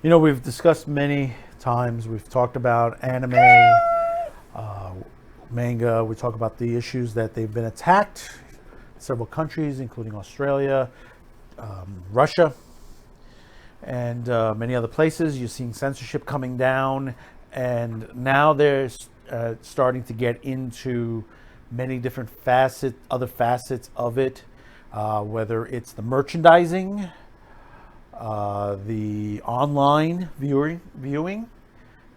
You know, we've discussed many times, we've talked about anime, manga, we talk about the issues that they've been attacked in several countries, including Australia, Russia, and many other places. You're seeing censorship coming down, and now they're starting to get into many different other facets of it, whether it's the merchandising, the online viewing,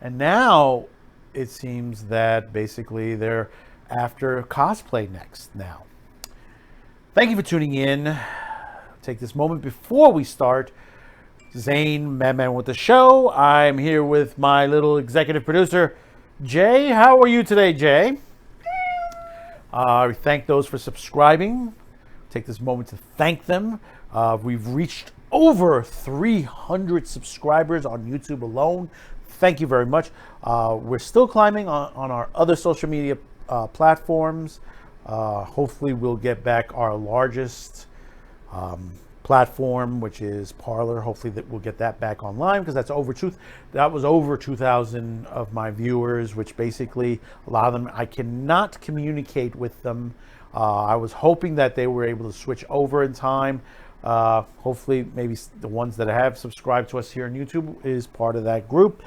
and now it seems that basically they're after cosplay next now. Thank you for tuning in. Take this moment before we start. Zane, Madman with the show. I'm here with my little executive producer, Jay. How are you today, Jay? We thank those for subscribing. Take this moment to thank them. We've reached over 300 subscribers on YouTube alone. Thank you very much. We're still climbing on our other social media platforms. Hopefully we'll get back our largest platform, which is Parler. Hopefully that we'll get that back online, because that was over 2,000 of my viewers, which basically a lot of them I cannot communicate with them. I was hoping that they were able to switch over in time. Hopefully maybe the ones that have subscribed to us here on YouTube is part of that group,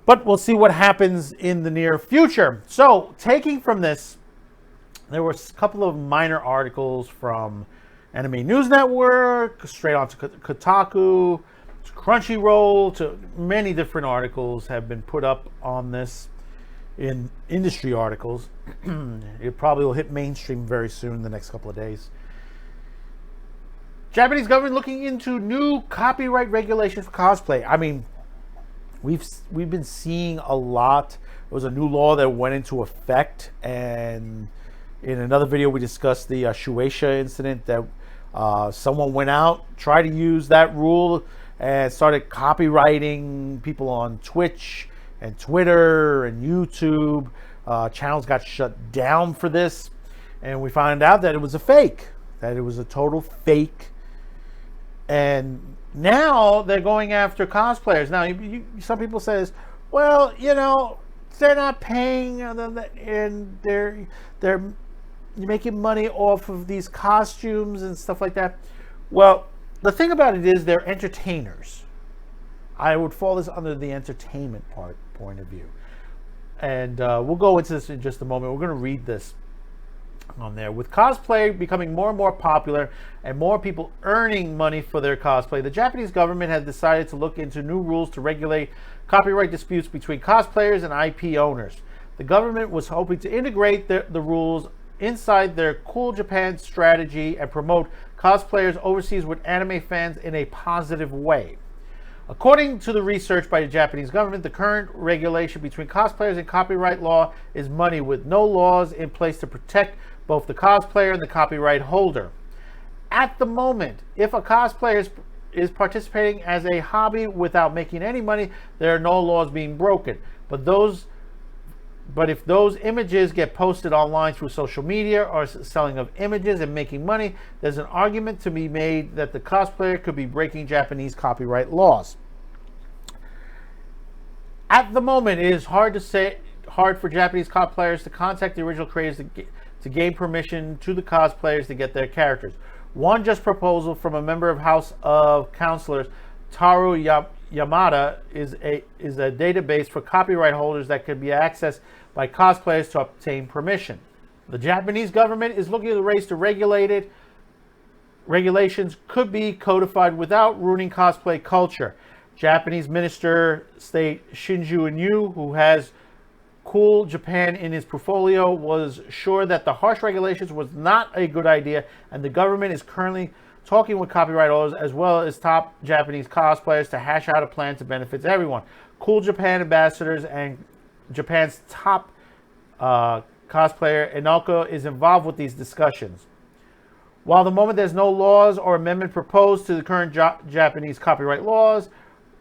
but we'll see what happens in the near future. So taking from this, there were a couple of minor articles from Anime News Network, straight on to Kotaku, to Crunchyroll, to many different articles have been put up on this in industry articles. It probably will hit mainstream very soon in the next couple of days. Japanese government looking into new copyright regulations for cosplay. I mean, we've been seeing a lot. There was a new law that went into effect, and in another video we discussed the Shueisha incident that someone went out, tried to use that rule, and started copyrighting people on Twitch and Twitter and YouTube. Channels got shut down for this, and we found out that it was a fake, that it was a total fake. And now they're going after cosplayers. Now, some people says, well, you know, they're not paying, and they're making money off of these costumes and stuff like that. Well, the thing about it is they're entertainers. I would fall this under the entertainment point of view. And we'll go into this in just a moment. We're going to read this on there. With cosplay becoming more and more popular and more people earning money for their cosplay, the Japanese government has decided to look into new rules to regulate copyright disputes between cosplayers and IP owners. The government was hoping to integrate the rules inside their Cool Japan strategy and promote cosplayers overseas with anime fans in a positive way. According to the research by the Japanese government, the current regulation between cosplayers and copyright law is muddy, with no laws in place to protect both the cosplayer and the copyright holder. At the moment, if a cosplayer is participating as a hobby without making any money, there are no laws being broken. But if those images get posted online through social media or selling of images and making money, there's an argument to be made that the cosplayer could be breaking Japanese copyright laws. At the moment, it is hard for Japanese cosplayers to contact the original creators to gain permission to the cosplayers to get their characters. One just proposal from a member of House of Councilors, Taru Yamada, is a database for copyright holders that could be accessed by cosplayers to obtain permission. The Japanese government is looking at the ways to regulate it. Regulations could be codified without ruining cosplay culture. Japanese Minister State Shinju Inyu, who has Cool Japan in his portfolio, was sure that the harsh regulations was not a good idea, and the government is currently talking with copyright owners as well as top Japanese cosplayers to hash out a plan to benefit everyone. Cool Japan ambassadors and Japan's top cosplayer Inoko is involved with these discussions. While at the moment there's no laws or amendment proposed to the current Japanese copyright laws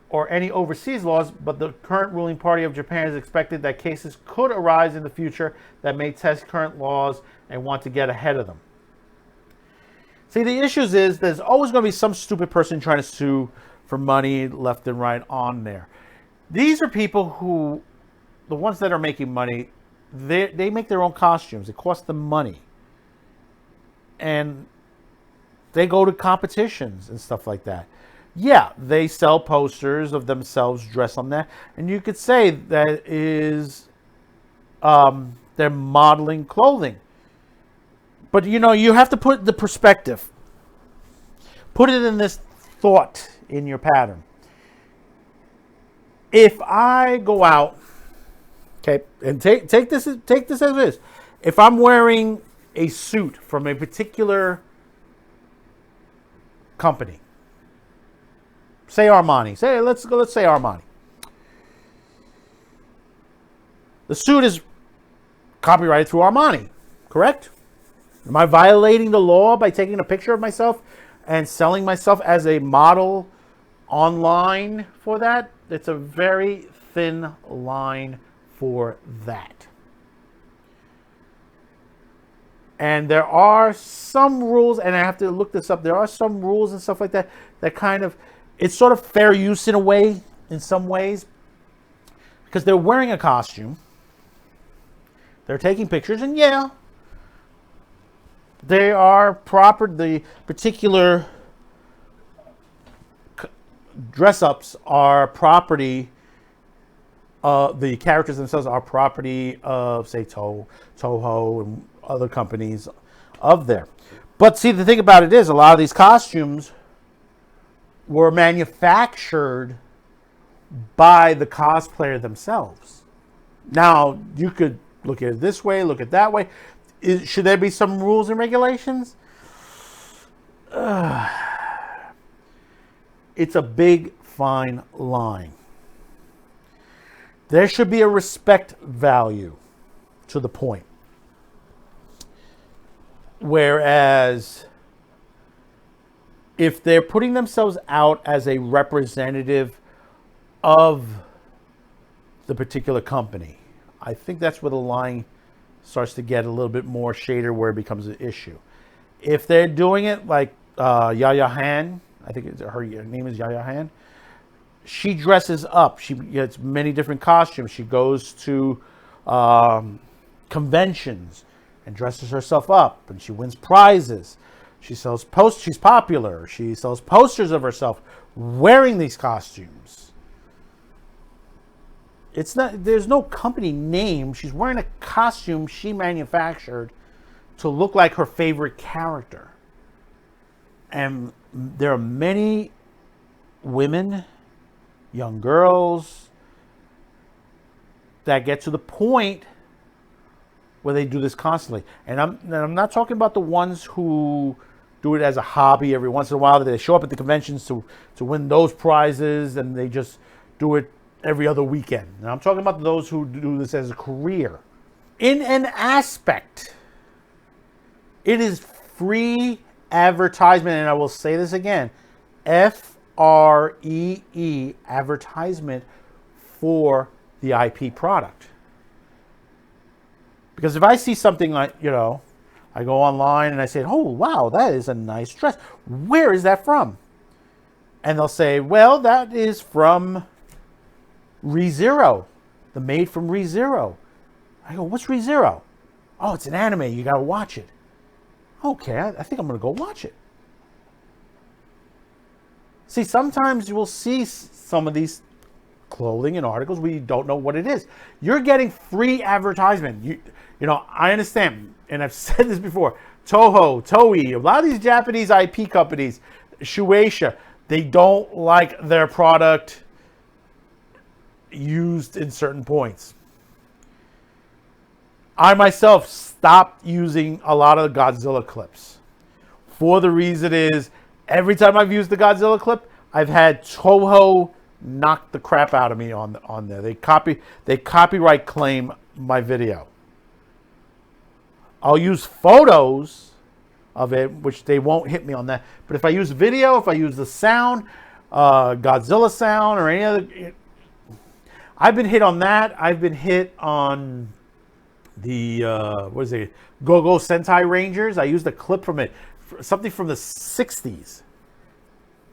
or any overseas laws, but the current ruling party of Japan is expected that cases could arise in the future that may test current laws and want to get ahead of them. See, the issues is there's always going to be some stupid person trying to sue for money left and right on there. These are people who, the ones that are making money, they make their own costumes. It costs them money. And they go to competitions and stuff like that. Yeah, they sell posters of themselves dressed on that. And you could say that is they're modeling clothing. But, you know, you have to put the perspective. Put it in this thought in your pattern. If I go out, okay, and take this as it is. If I'm wearing a suit from a particular company, say Armani, let's say Armani. The suit is copyrighted through Armani, correct? Am I violating the law by taking a picture of myself and selling myself as a model online for that? It's a very thin line for that. And there are some rules, and I have to look this up. There are some rules and stuff like that that kind of, it's sort of fair use in a way, in some ways, because they're wearing a costume. They're taking pictures, and yeah, they are proper. The particular dress-ups are property. The characters themselves are property of, say, Toho and other companies of there. But see, the thing about it is, a lot of these costumes were manufactured by the cosplayer themselves. Now, you could look at it this way, look at it that way. Should there be some rules and regulations? It's a big, fine line. There should be a respect value to the point. Whereas, if they're putting themselves out as a representative of the particular company, I think that's where the line starts to get a little bit more shaded, where it becomes an issue. If they're doing it like Yaya Han, I think her name is Yaya Han, she dresses up. She gets many different costumes. She goes to conventions and dresses herself up, and she wins prizes. She sells posts. She's popular. She sells posters of herself wearing these costumes. It's not. There's no company name. She's wearing a costume she manufactured to look like her favorite character. And there are many women, young girls, that get to the point where they do this constantly. And I'm not talking about the ones who do it as a hobby every once in a while. That they show up at the conventions to win those prizes, and they just do it every other weekend. And I'm talking about those who do this as a career. In an aspect, it is free advertisement, and I will say this again, FREE, advertisement for the IP product. Because if I see something like, you know, I go online and I say, oh, wow, that is a nice dress. Where is that from? And they'll say, well, that is from ReZero, the Made from ReZero. I go, what's ReZero? Oh, it's an anime. You got to watch it. Okay, I think I'm going to go watch it. See, sometimes you will see some of these clothing and articles where you don't know what it is. You're getting free advertisement. You know, I understand, and I've said this before, Toho, Toei, a lot of these Japanese IP companies, Shueisha, they don't like their product used in certain points. I myself stopped using a lot of the Godzilla clips. For the reason is, every time I've used the Godzilla clip, I've had Toho knock the crap out of me on there. They copyright claim my video. I'll use photos of it, which they won't hit me on that. But if I use video, if I use the sound, Godzilla sound, or any other, I've been hit on that. I've been hit on the Go-Go Sentai Rangers. I used a clip from it, something from the 60s.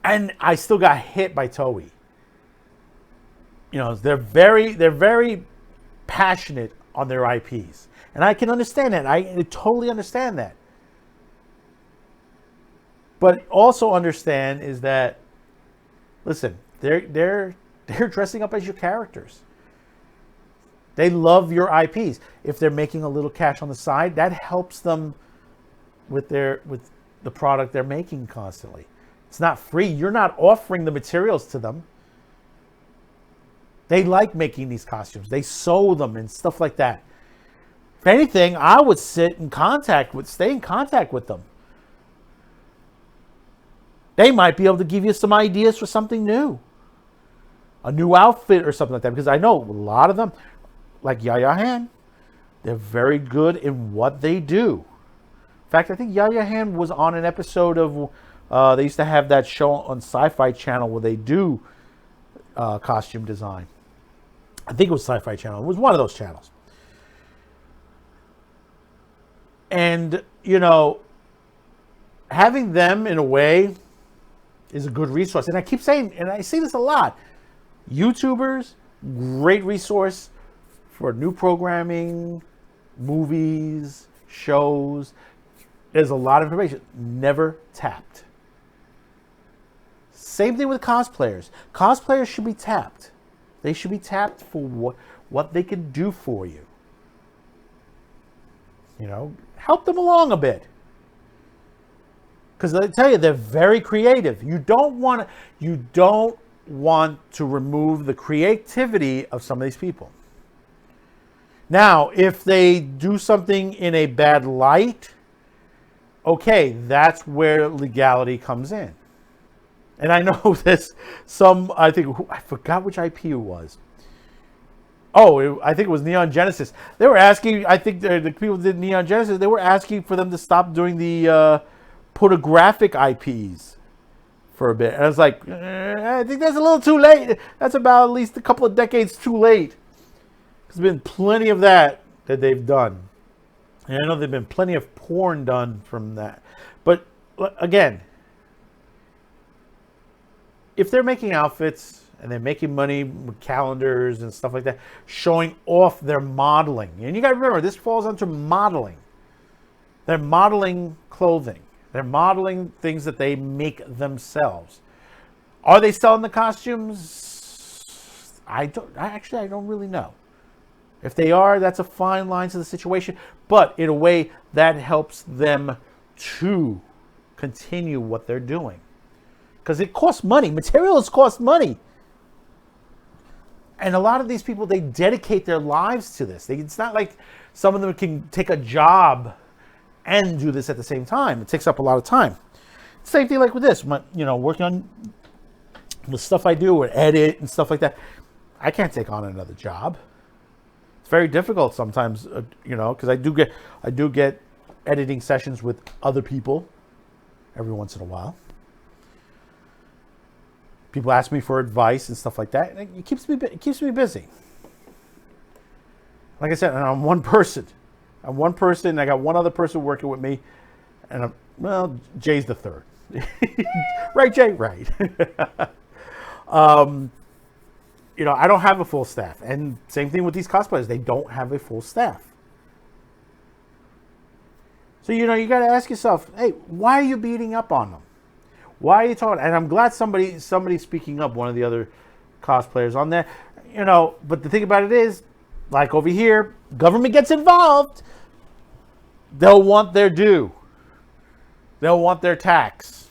And I still got hit by Toei. You know, they're very passionate on their IPs. And I can understand that. I totally understand that. But also understand is that, listen, they're dressing up as your characters. They love your IPs. If they're making a little cash on the side, that helps them with the product they're making constantly. It's not free. You're not offering the materials to them. They like making these costumes. They sew them and stuff like that. If anything, I would stay in contact with them. They might be able to give you some ideas for something new. A new outfit or something like that. Because I know a lot of them, like Yaya Han, they're very good in what they do. In fact, I think Yaya Han was on an episode of, they used to have that show on Sci-Fi Channel where they do costume design. I think it was Sci-Fi Channel. It was one of those channels. And, you know, having them in a way is a good resource. And I keep saying, and I say this a lot, YouTubers, great resource for new programming, movies, shows. There's a lot of information. Never tapped. Same thing with cosplayers. Cosplayers should be tapped. They should be tapped for what they can do for you. You know, help them along a bit. Because I tell you, they're very creative. You don't want to remove the creativity of some of these people. Now, if they do something in a bad light, okay, that's where legality comes in. And I know this, I forgot which IP it was. I think it was Neon Genesis. They were asking, I think the people who did Neon Genesis, they were asking for them to stop doing the pornographic IPs for a bit. And I was like, I think that's a little too late. That's about at least a couple of decades too late. There's been plenty of that they've done. And I know there've been plenty of porn done from that. But again, if they're making outfits and they're making money with calendars and stuff like that, showing off their modeling. And you got to remember, this falls under modeling. They're modeling clothing. They're modeling things that they make themselves. Are they selling the costumes? I don't really know. If they are, that's a fine line to the situation. But in a way, that helps them to continue what they're doing. Because it costs money. Materials cost money. And a lot of these people, they dedicate their lives to this. It's not like some of them can take a job and do this at the same time. It takes up a lot of time. Same thing like with this. You know, working on the stuff I do, or edit and stuff like that. I can't take on another job. It's very difficult sometimes, you know, because I do get editing sessions with other people every once in a while. People ask me for advice and stuff like that. And it keeps me busy. Like I said, and I'm one person. I got one other person working with me. And Jay's the third. Right, Jay? Right. You know, I don't have a full staff. And same thing with these cosplayers. They don't have a full staff. So, you know, you got to ask yourself, hey, why are you beating up on them? Why are you talking? And I'm glad somebody's speaking up, one of the other cosplayers on there. You know, but the thing about it is, like over here, government gets involved. They'll want their due. They'll want their tax.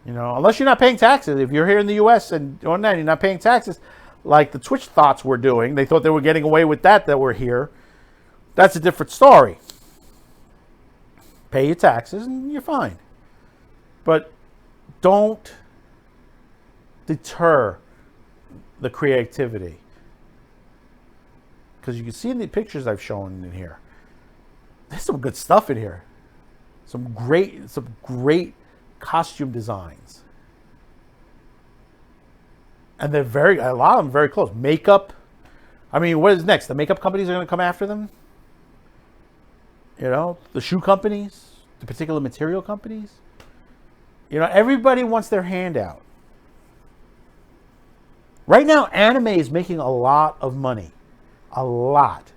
You know, unless you're not paying taxes. If you're here in the U.S. and on that, you're not paying taxes, like the Twitch thoughts were doing. They thought they were getting away with that we're here. That's a different story. Pay your taxes and you're fine. But don't deter the creativity. Because you can see in the pictures I've shown in here, there's some good stuff in here. Some great costume designs. And a lot of them very close. Makeup. I mean, what is next? The makeup companies are going to come after them? You know, the shoe companies, the particular material companies. You know, everybody wants their hand out. Right now, anime is making a lot of money. A lot.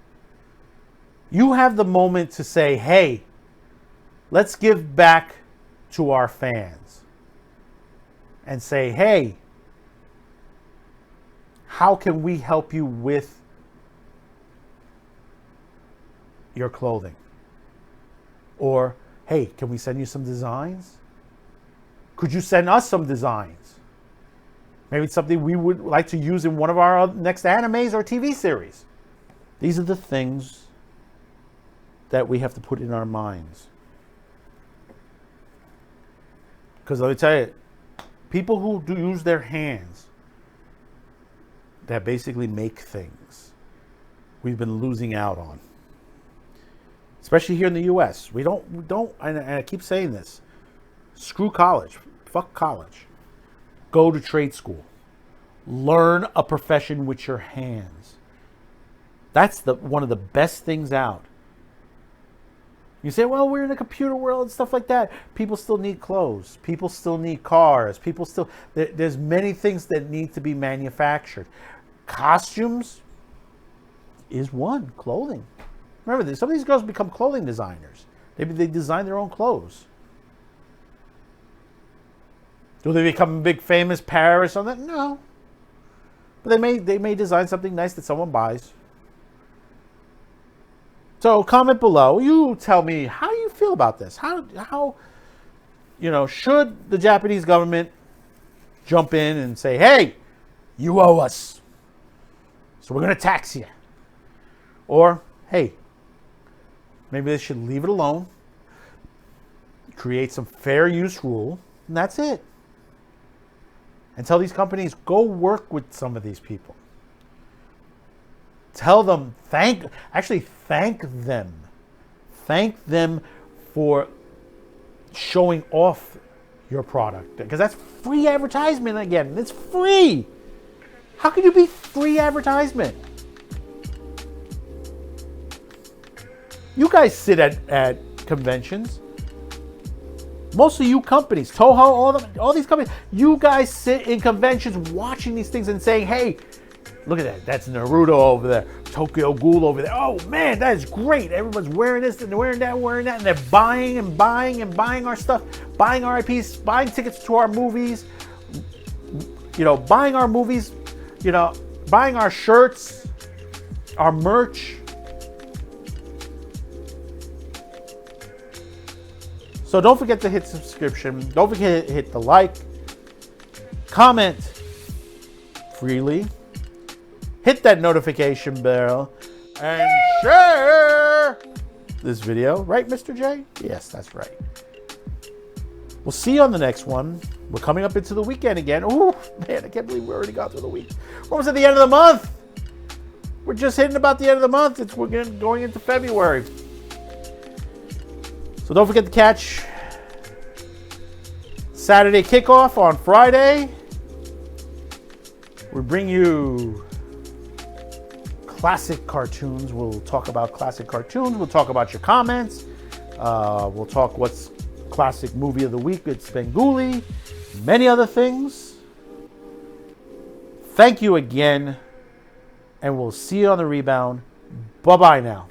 You have the moment to say, hey, let's give back to our fans. And say, hey, how can we help you with your clothing? Or, hey, can we send you some designs? Could you send us some designs? Maybe it's something we would like to use in one of our next animes or TV series. These are the things that we have to put in our minds. Because let me tell you, people who do use their hands that basically make things, we've been losing out on. Especially here in the U.S. We don't, and I keep saying this, screw college. Fuck college. Go to trade school. Learn a profession with your hands. That's one of the best things out. You say, well, we're in a computer world and stuff like that. People still need clothes. People still need cars. There's many things that need to be manufactured. Costumes is one. Clothing. Remember, some of these girls become clothing designers. They design their own clothes. Do they become big famous Paris on that? No. But they may design something nice that someone buys. So comment below. You tell me, how do you feel about this? How should the Japanese government jump in and say, hey, you owe us, so we're going to tax you? Or, hey, maybe they should leave it alone, create some fair use rule, and that's it. And tell these companies, go work with some of these people. Tell them, thank them. Thank them for showing off your product. Because that's free advertisement again. It's free. How can you be free advertisement? You guys sit at conventions. Most of you companies, Toho, all these companies, you guys sit in conventions watching these things and saying, hey, look at that. That's Naruto over there. Tokyo Ghoul over there. Oh, man, that is great. Everyone's wearing this and wearing that. And they're buying and buying and buying our stuff, buying our IPs, buying tickets to our movies, buying our movies, buying our shirts, our merch. So don't forget to hit subscription. Don't forget to hit the like, comment freely, hit that notification bell, and share this video. Right, Mr. J? Yes, that's right. We'll see you on the next one. We're coming up into the weekend again. Oh, man, I can't believe we already got through the week. We're almost at the end of the month. We're just hitting about the end of the month. We're going into February. So don't forget to catch Saturday kickoff on Friday. We bring you classic cartoons. We'll talk about classic cartoons. We'll talk about your comments. We'll talk what's classic movie of the week. It's Bengali. Many other things. Thank you again. And we'll see you on the rebound. Bye-bye now.